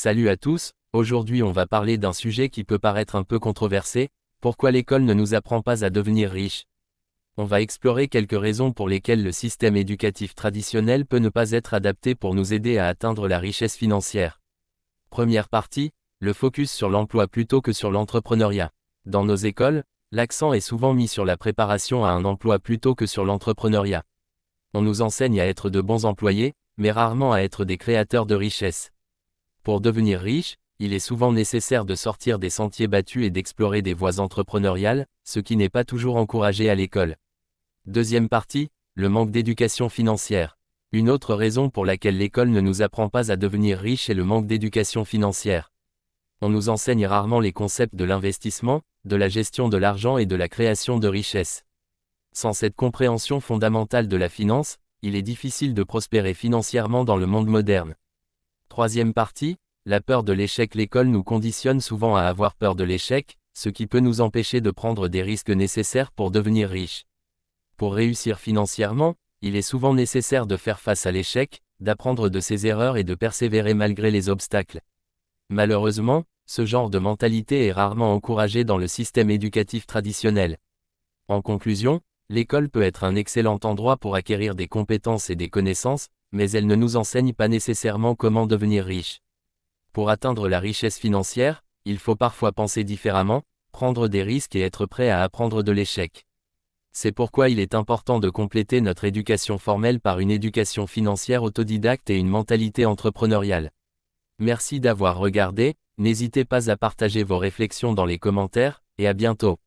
Salut à tous, aujourd'hui on va parler d'un sujet qui peut paraître un peu controversé, pourquoi l'école ne nous apprend pas à devenir riche? On va explorer quelques raisons pour lesquelles le système éducatif traditionnel peut ne pas être adapté pour nous aider à atteindre la richesse financière. Première partie, le focus sur l'emploi plutôt que sur l'entrepreneuriat. Dans nos écoles, l'accent est souvent mis sur la préparation à un emploi plutôt que sur l'entrepreneuriat. On nous enseigne à être de bons employés, mais rarement à être des créateurs de richesse. Pour devenir riche, il est souvent nécessaire de sortir des sentiers battus et d'explorer des voies entrepreneuriales, ce qui n'est pas toujours encouragé à l'école. Deuxième partie, le manque d'éducation financière. Une autre raison pour laquelle l'école ne nous apprend pas à devenir riche est le manque d'éducation financière. On nous enseigne rarement les concepts de l'investissement, de la gestion de l'argent et de la création de richesses. Sans cette compréhension fondamentale de la finance, il est difficile de prospérer financièrement dans le monde moderne. Troisième partie, la peur de l'échec. L'école nous conditionne souvent à avoir peur de l'échec, ce qui peut nous empêcher de prendre des risques nécessaires pour devenir riche. Pour réussir financièrement, il est souvent nécessaire de faire face à l'échec, d'apprendre de ses erreurs et de persévérer malgré les obstacles. Malheureusement, ce genre de mentalité est rarement encouragé dans le système éducatif traditionnel. En conclusion, l'école peut être un excellent endroit pour acquérir des compétences et des connaissances, mais elle ne nous enseigne pas nécessairement comment devenir riche. Pour atteindre la richesse financière, il faut parfois penser différemment, prendre des risques et être prêt à apprendre de l'échec. C'est pourquoi il est important de compléter notre éducation formelle par une éducation financière autodidacte et une mentalité entrepreneuriale. Merci d'avoir regardé, n'hésitez pas à partager vos réflexions dans les commentaires, et à bientôt.